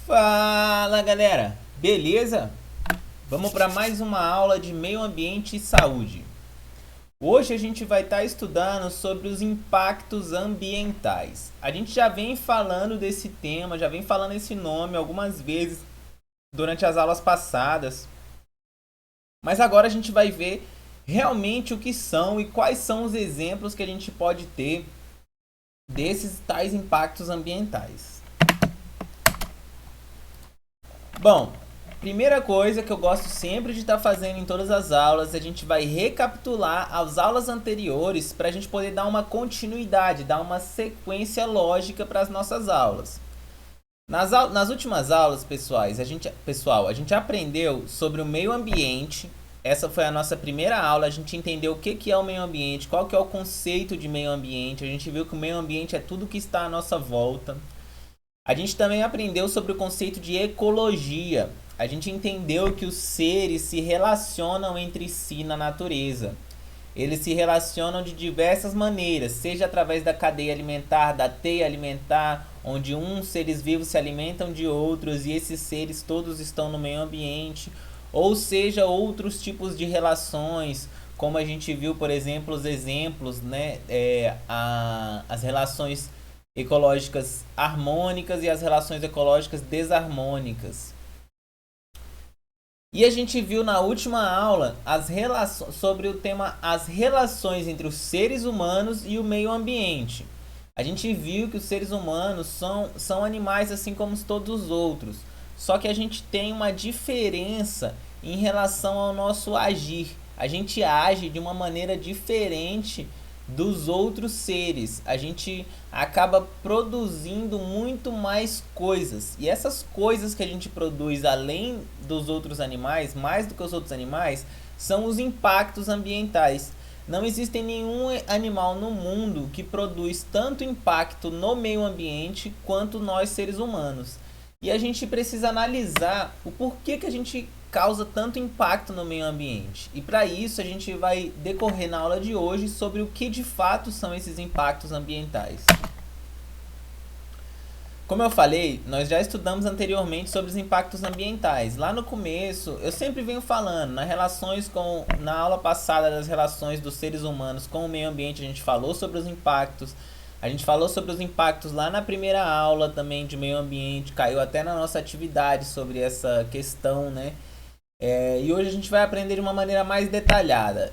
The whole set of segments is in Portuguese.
Fala galera, beleza? Vamos para mais uma aula de meio ambiente e saúde. Hoje a gente vai estar estudando sobre os impactos ambientais. A gente já vem falando desse tema, já vem falando esse nome algumas vezes durante as aulas passadas, mas agora a gente vai ver realmente o que são e quais são os exemplos que a gente pode ter desses tais impactos ambientais. Bom, primeira coisa que eu gosto sempre de estar fazendo em todas as aulas, a gente vai recapitular as aulas anteriores para a gente poder dar uma continuidade, dar uma sequência lógica para as nossas aulas. Nas últimas aulas, pessoal, a gente aprendeu sobre o meio ambiente. Essa foi a nossa primeira aula, a gente entendeu o que é o meio ambiente, qual que é o conceito de meio ambiente, a gente viu que o meio ambiente é tudo que está à nossa volta. A gente também aprendeu sobre o conceito de ecologia. A gente entendeu que os seres se relacionam entre si na natureza. Eles se relacionam de diversas maneiras, seja através da cadeia alimentar, da teia alimentar, onde uns seres vivos se alimentam de outros e esses seres todos estão no meio ambiente, ou seja, outros tipos de relações, como a gente viu, por exemplo, os exemplos, né, as relações ecológicas harmônicas e as relações ecológicas desarmônicas. E a gente viu na última aula sobre o tema as relações entre os seres humanos e o meio ambiente. A gente viu que os seres humanos são animais assim como todos os outros, só que a gente tem uma diferença em relação ao nosso agir. A gente age de uma maneira diferente dos outros seres. A gente acaba produzindo muito mais coisas. E essas coisas que a gente produz além dos outros animais, mais do que os outros animais, são os impactos ambientais. Não existe nenhum animal no mundo que produz tanto impacto no meio ambiente quanto nós seres humanos. E a gente precisa analisar o porquê que a gente causa tanto impacto no meio ambiente. E para isso a gente vai decorrer na aula de hoje sobre o que de fato são esses impactos ambientais. Como eu falei, nós já estudamos anteriormente sobre os impactos ambientais. Lá no começo, eu sempre venho falando, na aula passada das relações dos seres humanos com o meio ambiente, a gente falou sobre os impactos. A gente falou sobre os impactos lá na primeira aula também de meio ambiente, caiu até na nossa atividade sobre essa questão, né? E hoje a gente vai aprender de uma maneira mais detalhada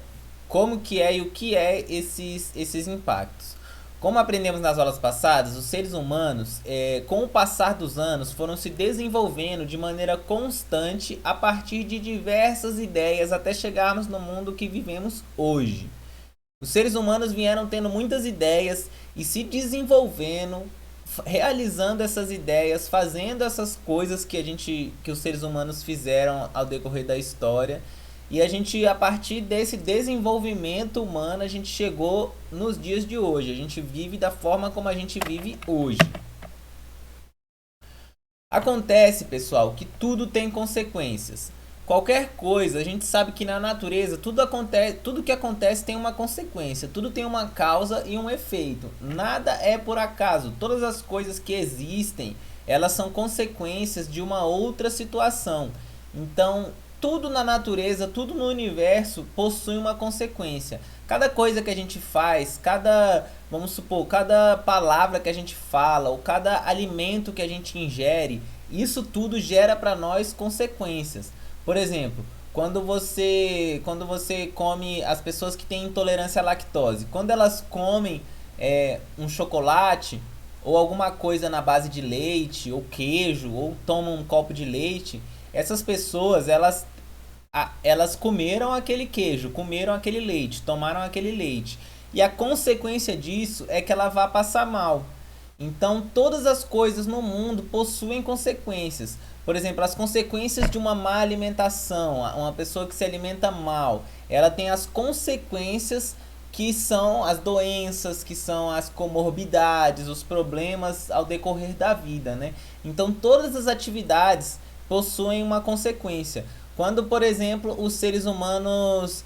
como que é e o que é esses impactos. Como aprendemos nas aulas passadas, os seres humanos, com o passar dos anos, foram se desenvolvendo de maneira constante a partir de diversas ideias até chegarmos no mundo que vivemos hoje. Os seres humanos vieram tendo muitas ideias e se desenvolvendo, realizando essas ideias, fazendo essas coisas que os seres humanos fizeram ao decorrer da história. E a gente, a partir desse desenvolvimento humano, a gente chegou nos dias de hoje. A gente vive da forma como a gente vive hoje. Acontece, pessoal, que tudo tem consequências. Qualquer coisa, a gente sabe que na natureza tudo que acontece tem uma consequência, tudo tem uma causa e um efeito. Nada é por acaso. Todas as coisas que existem, elas são consequências de uma outra situação. Então, tudo na natureza, tudo no universo possui uma consequência. Cada coisa que a gente faz, vamos supor, cada palavra que a gente fala, ou cada alimento que a gente ingere, isso tudo gera para nós consequências. Por exemplo, quando você come, as pessoas que têm intolerância à lactose, quando elas comem um chocolate ou alguma coisa na base de leite ou queijo ou tomam um copo de leite, essas pessoas elas comeram aquele queijo, comeram aquele leite, tomaram aquele leite e a consequência disso é que ela vai passar mal. Então todas as coisas no mundo possuem consequências. Por exemplo, as consequências de uma má alimentação, uma pessoa que se alimenta mal, ela tem as consequências que são as doenças, que são as comorbidades, os problemas ao decorrer da vida, né? Então todas as atividades possuem uma consequência. Quando, por exemplo, os seres humanos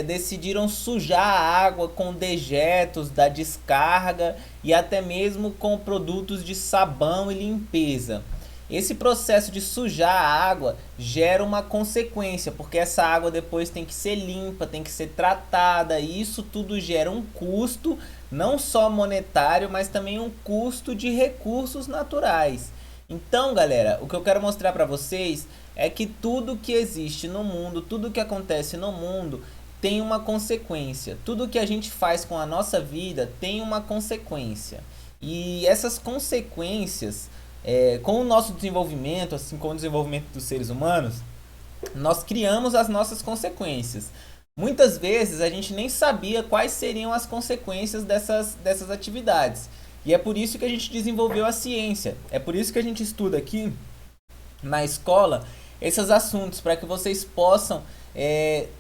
decidiram sujar a água com dejetos da descarga e até mesmo com produtos de sabão e limpeza. Esse processo de sujar a água gera uma consequência, porque essa água depois tem que ser limpa, tem que ser tratada, e isso tudo gera um custo, não só monetário, mas também um custo de recursos naturais. Então, galera, o que eu quero mostrar para vocês é que tudo que existe no mundo, tudo que acontece no mundo tem uma consequência. Tudo que a gente faz com a nossa vida tem uma consequência. E essas consequências, com o nosso desenvolvimento, assim como o desenvolvimento dos seres humanos, nós criamos as nossas consequências. Muitas vezes a gente nem sabia quais seriam as consequências dessas atividades. E é por isso que a gente desenvolveu a ciência. É por isso que a gente estuda aqui na escola esses assuntos, para que vocês possam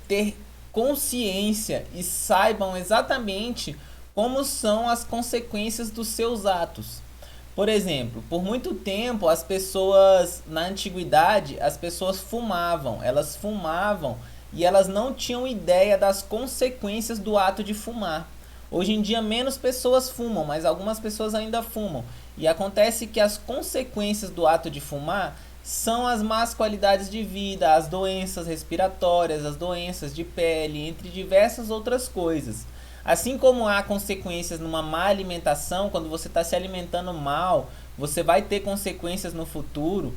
ter consciência e saibam exatamente como são as consequências dos seus atos. Por exemplo, por muito tempo as pessoas na antiguidade, as pessoas fumavam, elas fumavam e elas não tinham ideia das consequências do ato de fumar. Hoje em dia menos pessoas fumam, mas algumas pessoas ainda fumam. E acontece que as consequências do ato de fumar são as más qualidades de vida, as doenças respiratórias, as doenças de pele, entre diversas outras coisas. Assim como há consequências numa má alimentação, quando você está se alimentando mal, você vai ter consequências no futuro.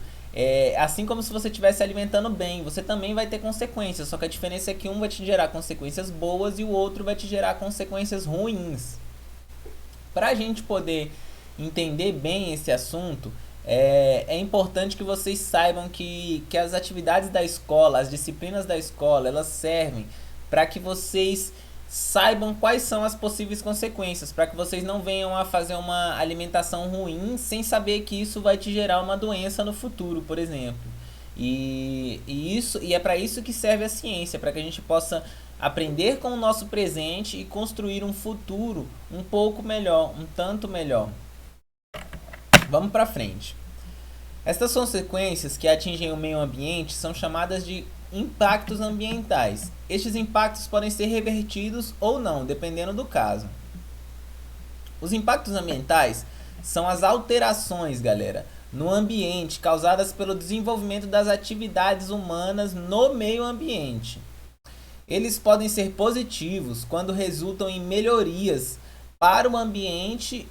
Assim como se você estivesse se alimentando bem, você também vai ter consequências. Só que a diferença é que um vai te gerar consequências boas e o outro vai te gerar consequências ruins. Para a gente poder entender bem esse assunto, é importante que vocês saibam que as atividades da escola, as disciplinas da escola, elas servem para que vocês saibam quais são as possíveis consequências, para que vocês não venham a fazer uma alimentação ruim sem saber que isso vai te gerar uma doença no futuro, por exemplo. E é para isso que serve a ciência, para que a gente possa aprender com o nosso presente e construir um futuro um pouco melhor, um tanto melhor. Vamos para frente. Estas consequências que atingem o meio ambiente são chamadas de impactos ambientais. Estes impactos podem ser revertidos ou não, dependendo do caso. Os impactos ambientais são as alterações, galera, no ambiente causadas pelo desenvolvimento das atividades humanas no meio ambiente. Eles podem ser positivos quando resultam em melhorias para o ambiente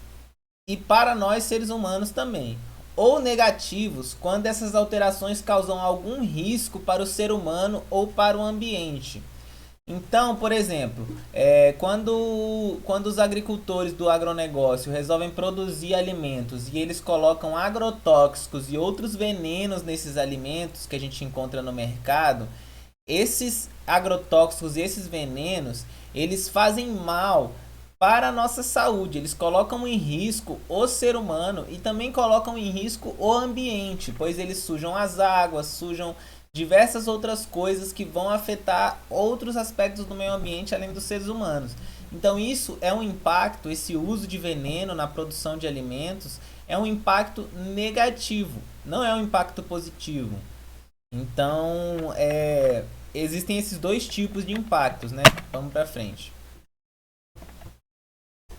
e para nós seres humanos também, ou negativos quando essas alterações causam algum risco para o ser humano ou para o ambiente. Então, por exemplo, quando os agricultores do agronegócio resolvem produzir alimentos e eles colocam agrotóxicos e outros venenos nesses alimentos que a gente encontra no mercado, esses agrotóxicos e esses venenos, eles fazem mal para a nossa saúde. Eles colocam em risco o ser humano e também colocam em risco o ambiente, pois eles sujam as águas, sujam diversas outras coisas que vão afetar outros aspectos do meio ambiente além dos seres humanos. Então isso é um impacto, esse uso de veneno na produção de alimentos é um impacto negativo, não é um impacto positivo. Então, existem esses dois tipos de impactos, né? Vamos para frente.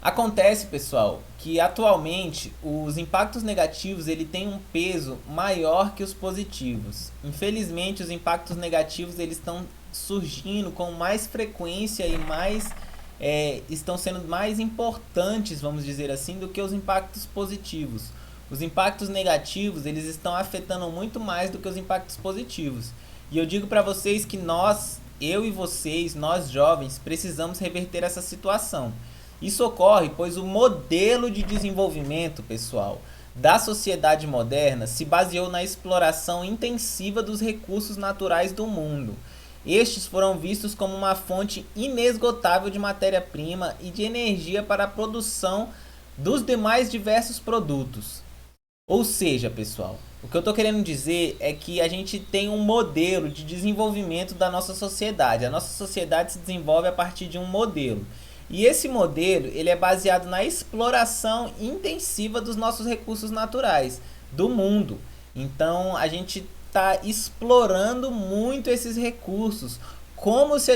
Acontece, pessoal, que atualmente os impactos negativos ele tem um peso maior que os positivos. Infelizmente, os impactos negativos eles estão surgindo com mais frequência e estão sendo mais importantes, vamos dizer assim, do que os impactos positivos. Os impactos negativos eles estão afetando muito mais do que os impactos positivos. E eu digo para vocês que eu e vocês, nós jovens, precisamos reverter essa situação. Isso ocorre pois o modelo de desenvolvimento, pessoal, da sociedade moderna se baseou na exploração intensiva dos recursos naturais do mundo. Estes foram vistos como uma fonte inesgotável de matéria-prima e de energia para a produção dos demais diversos produtos. Ou seja, pessoal, o que eu estou querendo dizer é que a gente tem um modelo de desenvolvimento da nossa sociedade. A nossa sociedade se desenvolve a partir de um modelo. E esse modelo ele é baseado na exploração intensiva dos nossos recursos naturais, do mundo. Então a gente está explorando muito esses recursos, como se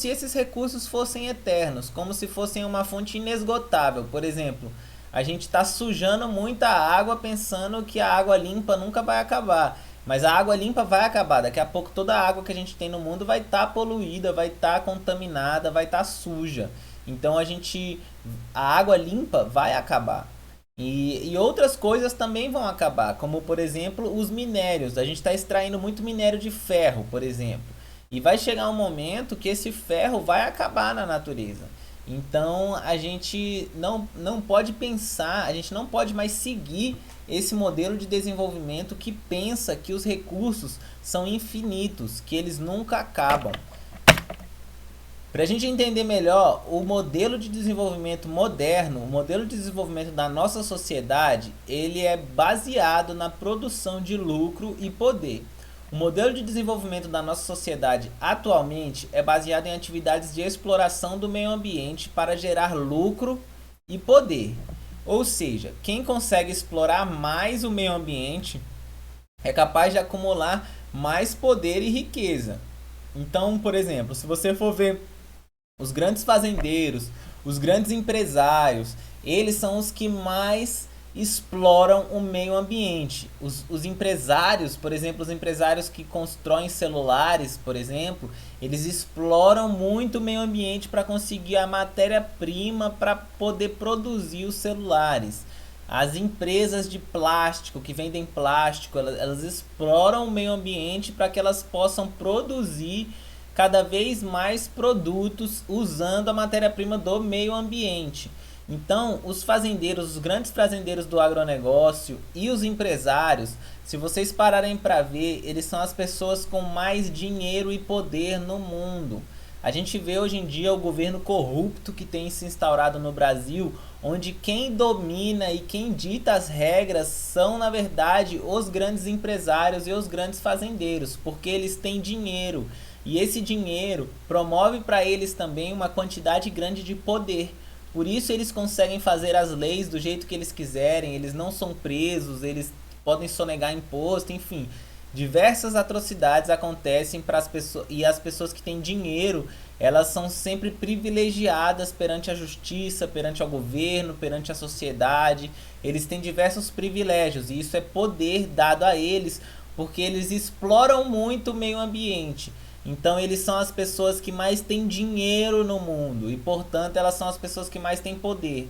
esses recursos fossem eternos, como se fossem uma fonte inesgotável. Por exemplo, a gente está sujando muita água pensando que a água limpa nunca vai acabar. Mas a água limpa vai acabar. Daqui a pouco toda a água que a gente tem no mundo vai estar poluída, vai estar contaminada, vai estar suja. Então a água limpa vai acabar. E outras coisas também vão acabar, como por exemplo os minérios. A gente está extraindo muito minério de ferro, por exemplo. E vai chegar um momento que esse ferro vai acabar na natureza. Então a gente não pode pensar, a gente não pode mais seguir esse modelo de desenvolvimento que pensa que os recursos são infinitos, que eles nunca acabam. Para a gente entender melhor o modelo de desenvolvimento moderno, o modelo de desenvolvimento da nossa sociedade, ele é baseado na produção de lucro e poder. O modelo de desenvolvimento da nossa sociedade atualmente é baseado em atividades de exploração do meio ambiente para gerar lucro e poder. Ou seja, quem consegue explorar mais o meio ambiente é capaz de acumular mais poder e riqueza. Então, por exemplo, se você for ver os grandes fazendeiros, os grandes empresários, eles são os que mais exploram o meio ambiente. Os empresários, por exemplo, os empresários que constroem celulares, por exemplo, eles exploram muito o meio ambiente para conseguir a matéria-prima para poder produzir os celulares. As empresas de plástico que vendem plástico, elas exploram o meio ambiente para que elas possam produzir cada vez mais produtos usando a matéria-prima do meio ambiente. Então, os fazendeiros, os grandes fazendeiros do agronegócio e os empresários, se vocês pararem para ver, eles são as pessoas com mais dinheiro e poder no mundo. A gente vê hoje em dia o governo corrupto que tem se instaurado no Brasil, onde quem domina e quem dita as regras são, na verdade, os grandes empresários e os grandes fazendeiros, porque eles têm dinheiro. E esse dinheiro promove para eles também uma quantidade grande de poder. Por isso eles conseguem fazer as leis do jeito que eles quiserem, eles não são presos, eles podem sonegar imposto, enfim. Diversas atrocidades acontecem para as pessoas, e as pessoas que têm dinheiro, elas são sempre privilegiadas perante a justiça, perante o governo, perante a sociedade. Eles têm diversos privilégios e isso é poder dado a eles, porque eles exploram muito o meio ambiente. Então eles são as pessoas que mais têm dinheiro no mundo e, portanto, elas são as pessoas que mais têm poder.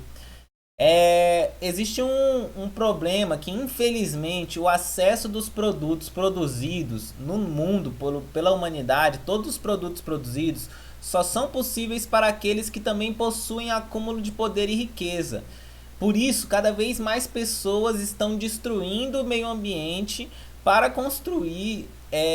Existe um problema que, infelizmente, o acesso dos produtos produzidos no mundo pela humanidade, todos os produtos produzidos, só são possíveis para aqueles que também possuem acúmulo de poder e riqueza. Por isso, cada vez mais pessoas estão destruindo o meio ambiente para construir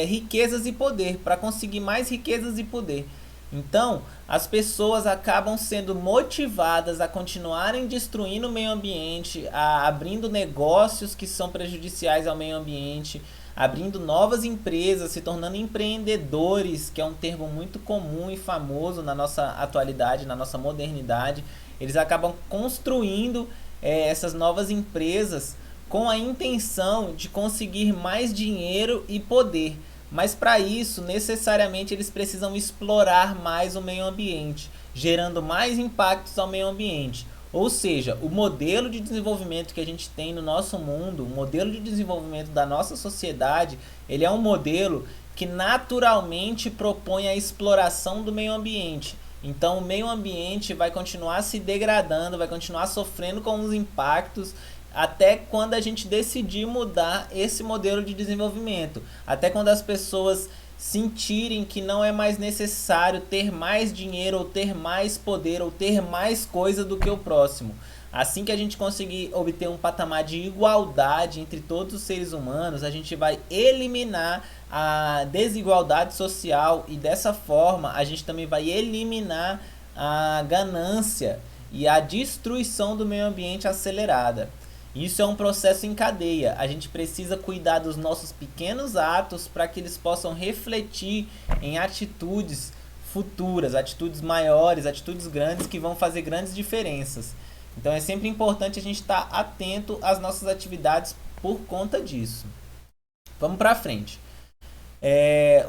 riquezas e poder, para conseguir mais riquezas e poder. Então, as pessoas acabam sendo motivadas a continuarem destruindo o meio ambiente, abrindo negócios que são prejudiciais ao meio ambiente, abrindo novas empresas, se tornando empreendedores, que é um termo muito comum e famoso na nossa atualidade, na nossa modernidade. Eles acabam construindo essas novas empresas com a intenção de conseguir mais dinheiro e poder. Mas para isso, necessariamente, eles precisam explorar mais o meio ambiente, gerando mais impactos ao meio ambiente. Ou seja, o modelo de desenvolvimento que a gente tem no nosso mundo, o modelo de desenvolvimento da nossa sociedade, ele é um modelo que naturalmente propõe a exploração do meio ambiente. Então o meio ambiente vai continuar se degradando, vai continuar sofrendo com os impactos até quando a gente decidir mudar esse modelo de desenvolvimento, até quando as pessoas sentirem que não é mais necessário ter mais dinheiro ou ter mais poder ou ter mais coisa do que o próximo. Assim que a gente conseguir obter um patamar de igualdade entre todos os seres humanos, a gente vai eliminar a desigualdade social e dessa forma a gente também vai eliminar a ganância e a destruição do meio ambiente acelerada. Isso é um processo em cadeia. A gente precisa cuidar dos nossos pequenos atos para que eles possam refletir em atitudes futuras, atitudes maiores, atitudes grandes que vão fazer grandes diferenças. Então é sempre importante a gente estar atento às nossas atividades por conta disso. Vamos para frente.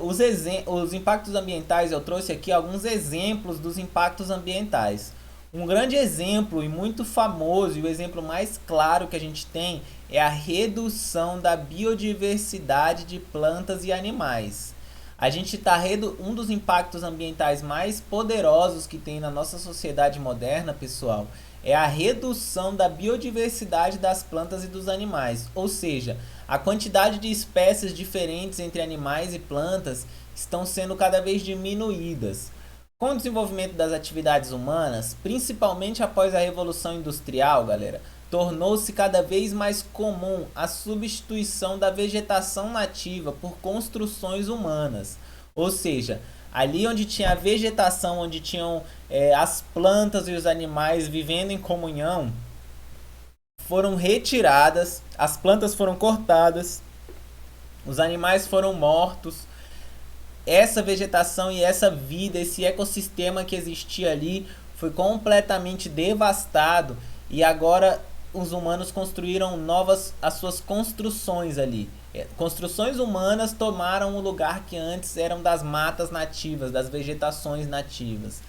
Os impactos ambientais, eu trouxe aqui alguns exemplos dos impactos ambientais. Um grande exemplo e muito famoso, e o exemplo mais claro que a gente tem é a redução da biodiversidade de plantas e animais. A gente está um dos impactos ambientais mais poderosos que tem na nossa sociedade moderna, pessoal, é a redução da biodiversidade das plantas e dos animais. Ou seja, a quantidade de espécies diferentes entre animais e plantas estão sendo cada vez diminuídas. Com o desenvolvimento das atividades humanas, principalmente após a Revolução Industrial, galera, tornou-se cada vez mais comum a substituição da vegetação nativa por construções humanas. Ou seja, ali onde tinha a vegetação, onde tinham as plantas e os animais vivendo em comunhão, foram retiradas, as plantas foram cortadas, os animais foram mortos, essa vegetação e essa vida, esse ecossistema que existia ali foi completamente devastado e agora os humanos construíram as suas construções ali. Construções humanas tomaram o lugar que antes eram das matas nativas, das vegetações nativas.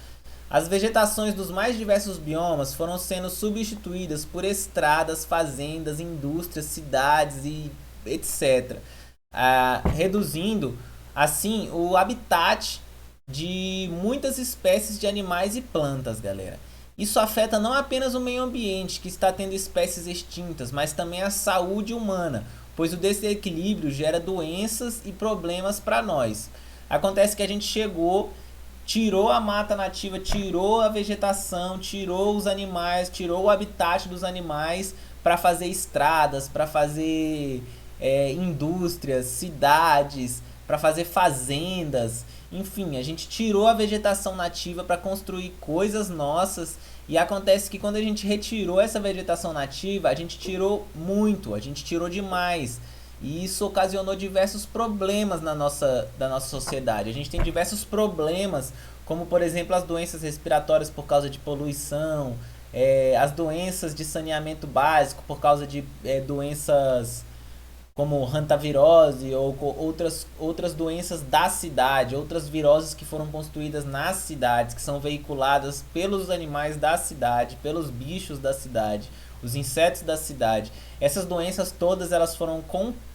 As vegetações dos mais diversos biomas foram sendo substituídas por estradas, fazendas, indústrias, cidades e etc. Reduzindo assim o habitat de muitas espécies de animais e plantas, galera. Isso afeta não apenas o meio ambiente, que está tendo espécies extintas, mas também a saúde humana, pois o desequilíbrio gera doenças e problemas para nós. Acontece que a gente chegou, tirou a mata nativa, tirou a vegetação, tirou os animais, tirou o habitat dos animais para fazer estradas, para fazer indústrias, cidades, para fazer fazendas. Enfim, a gente tirou a vegetação nativa para construir coisas nossas e acontece que quando a gente retirou essa vegetação nativa, a gente tirou muito, a gente tirou demais. E isso ocasionou diversos problemas da nossa sociedade. A gente tem diversos problemas, como por exemplo as doenças respiratórias por causa de poluição, as doenças de saneamento básico por causa de doenças como hantavirose ou outras doenças da cidade, outras viroses que foram construídas nas cidades, que são veiculadas pelos animais da cidade, pelos bichos da cidade, os insetos da cidade. Essas doenças todas elas foram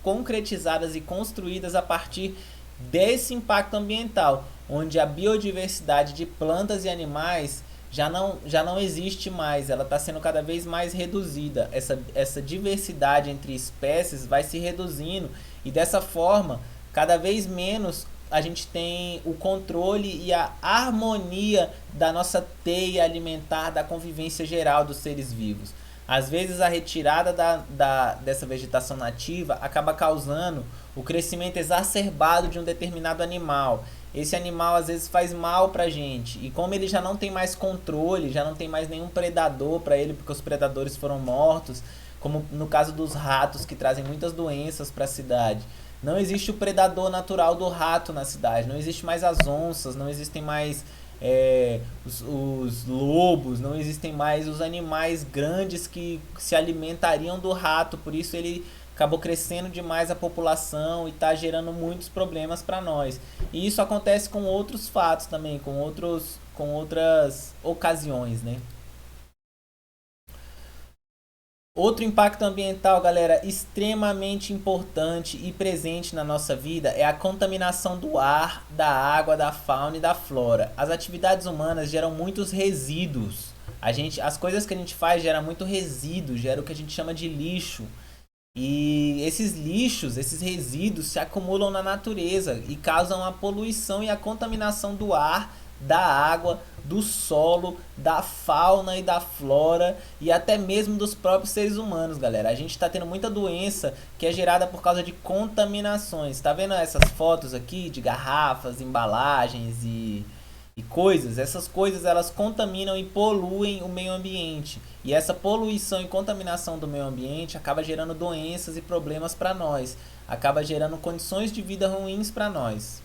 concretizadas e construídas a partir desse impacto ambiental, onde a biodiversidade de plantas e animais já não existe mais, ela está sendo cada vez mais reduzida. Essa diversidade entre espécies vai se reduzindo e dessa forma, cada vez menos a gente tem o controle e a harmonia da nossa teia alimentar, da convivência geral dos seres vivos. Às vezes a retirada dessa vegetação nativa acaba causando o crescimento exacerbado de um determinado animal. Esse animal às vezes faz mal pra gente. E como ele já não tem mais controle, já não tem mais nenhum predador para ele, porque os predadores foram mortos, como no caso dos ratos que trazem muitas doenças para a cidade. Não existe o predador natural do rato na cidade, não existe mais as onças, não existem mais os lobos, não existem mais os animais grandes que se alimentariam do rato, por isso ele acabou crescendo demais a população e está gerando muitos problemas para nós. E isso acontece com outros fatos também, com outras ocasiões, né? Outro impacto ambiental, galera, extremamente importante e presente na nossa vida é a contaminação do ar, da água, da fauna e da flora. As atividades humanas geram muitos resíduos. As coisas que a gente faz geram muito resíduo, gera o que a gente chama de lixo. E esses lixos, esses resíduos se acumulam na natureza e causam a poluição e a contaminação do ar, da água, do solo, da fauna e da flora e até mesmo dos próprios seres humanos, galera. A gente está tendo muita doença que é gerada por causa de contaminações. Tá vendo essas fotos aqui de garrafas, embalagens e coisas? Essas coisas elas contaminam e poluem o meio ambiente. E essa poluição e contaminação do meio ambiente acaba gerando doenças e problemas para nós. Acaba gerando condições de vida ruins para nós.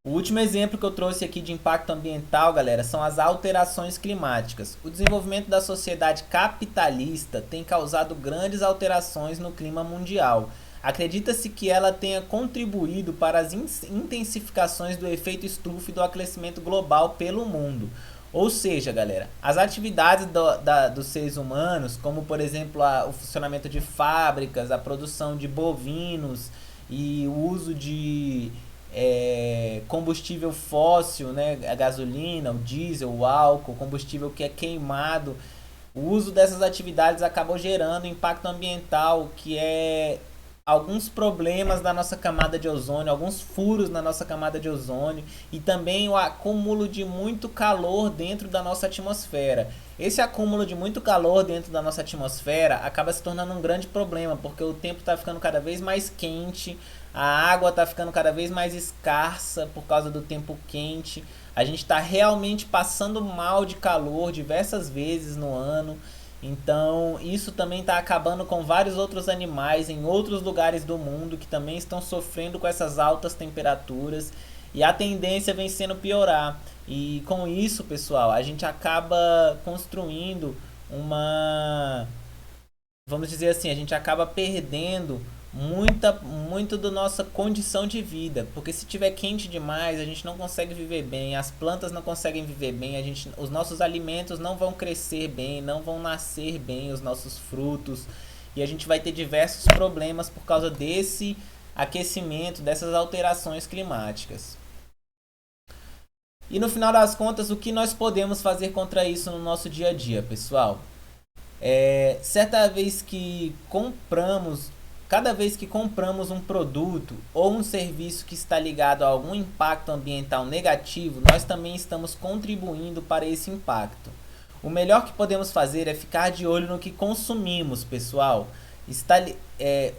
O último exemplo que eu trouxe aqui de impacto ambiental, galera, são as alterações climáticas. O desenvolvimento da sociedade capitalista tem causado grandes alterações no clima mundial. Acredita-se que ela tenha contribuído para as intensificações do efeito estufa e do aquecimento global pelo mundo. Ou seja, galera, as atividades dos seres humanos, como por exemplo o funcionamento de fábricas, a produção de bovinos e o uso de combustível fóssil, né, a gasolina, o diesel, o álcool, combustível que é queimado, o uso dessas atividades acabou gerando impacto ambiental, que é alguns problemas da nossa camada de ozônio, alguns furos na nossa camada de ozônio e também o acúmulo de muito calor dentro da nossa atmosfera. Esse acúmulo de muito calor dentro da nossa atmosfera acaba se tornando um grande problema, porque o tempo está ficando cada vez mais quente, a água está ficando cada vez mais escassa por causa do tempo quente. A gente está realmente passando mal de calor diversas vezes no ano. Então, isso também está acabando com vários outros animais em outros lugares do mundo que também estão sofrendo com essas altas temperaturas. E a tendência vem sendo piorar. E com isso, pessoal, a gente acaba construindo uma, vamos dizer assim, a gente acaba perdendo muito da nossa condição de vida, porque se tiver quente demais, a gente não consegue viver bem, as plantas não conseguem viver bem, os nossos alimentos não vão crescer bem, não vão nascer bem os nossos frutos, e a gente vai ter diversos problemas por causa desse aquecimento, dessas alterações climáticas. E no final das contas, o que nós podemos fazer contra isso no nosso dia a dia, pessoal? Certa vez que compramos, cada vez que compramos um produto ou um serviço que está ligado a algum impacto ambiental negativo, nós também estamos contribuindo para esse impacto. O melhor que podemos fazer é ficar de olho no que consumimos, pessoal.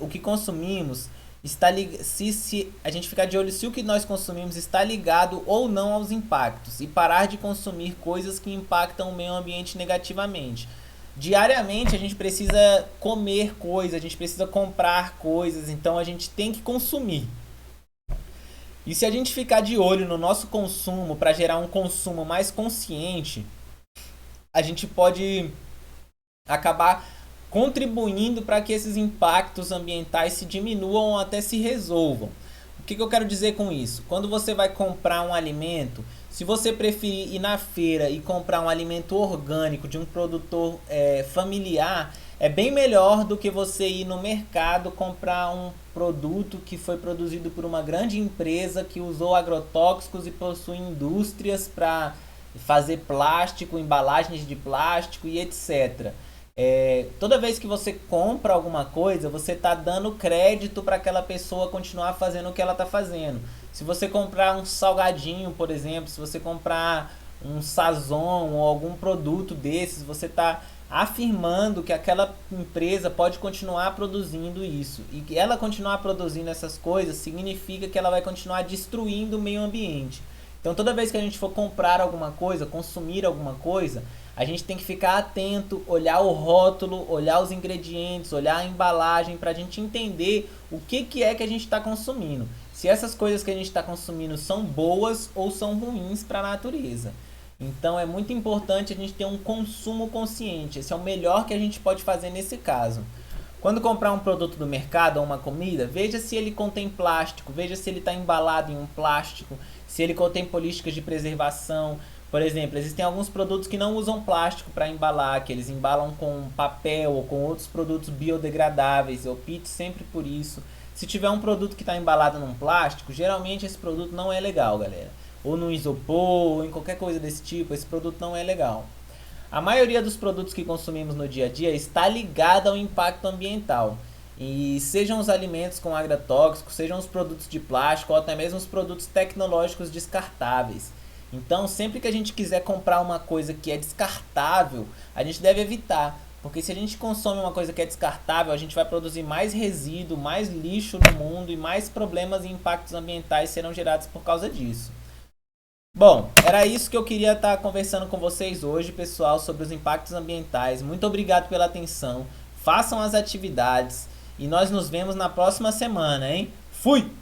O que consumimos se a gente ficar de olho se o que nós consumimos está ligado ou não aos impactos e parar de consumir coisas que impactam o meio ambiente negativamente. Diariamente a gente precisa comer coisas, a gente precisa comprar coisas, então a gente tem que consumir. E se a gente ficar de olho no nosso consumo para gerar um consumo mais consciente, a gente pode acabar contribuindo para que esses impactos ambientais se diminuam ou até se resolvam. O que eu quero dizer com isso? Quando você vai comprar um alimento, se você preferir ir na feira e comprar um alimento orgânico de um produtor familiar, é bem melhor do que você ir no mercado comprar um produto que foi produzido por uma grande empresa que usou agrotóxicos e possui indústrias para fazer plástico, embalagens de plástico e etc. Toda vez que você compra alguma coisa, você está dando crédito para aquela pessoa continuar fazendo o que ela está fazendo. Se você comprar um salgadinho, por exemplo, se você comprar um Sazon ou algum produto desses, você está afirmando que aquela empresa pode continuar produzindo isso. E que ela continuar produzindo essas coisas significa que ela vai continuar destruindo o meio ambiente. Então toda vez que a gente for comprar alguma coisa, consumir alguma coisa, a gente tem que ficar atento, olhar o rótulo, olhar os ingredientes, olhar a embalagem para a gente entender o que é que a gente está consumindo. Se essas coisas que a gente está consumindo são boas ou são ruins para a natureza. Então é muito importante a gente ter um consumo consciente. Esse é o melhor que a gente pode fazer nesse caso. Quando comprar um produto do mercado ou uma comida, veja se ele contém plástico, veja se ele está embalado em um plástico, se ele contém políticas de preservação. Por exemplo, existem alguns produtos que não usam plástico para embalar, que eles embalam com papel ou com outros produtos biodegradáveis. Eu opto sempre por isso. Se tiver um produto que está embalado num plástico, geralmente esse produto não é legal, galera. Ou no isopor, ou em qualquer coisa desse tipo, esse produto não é legal. A maioria dos produtos que consumimos no dia a dia está ligada ao impacto ambiental. E sejam os alimentos com agrotóxicos, sejam os produtos de plástico ou até mesmo os produtos tecnológicos descartáveis. Então, sempre que a gente quiser comprar uma coisa que é descartável, a gente deve evitar. Porque se a gente consome uma coisa que é descartável, a gente vai produzir mais resíduo, mais lixo no mundo e mais problemas e impactos ambientais serão gerados por causa disso. Bom, era isso que eu queria estar conversando com vocês hoje, pessoal, sobre os impactos ambientais. Muito obrigado pela atenção. Façam as atividades e nós nos vemos na próxima semana, hein? Fui!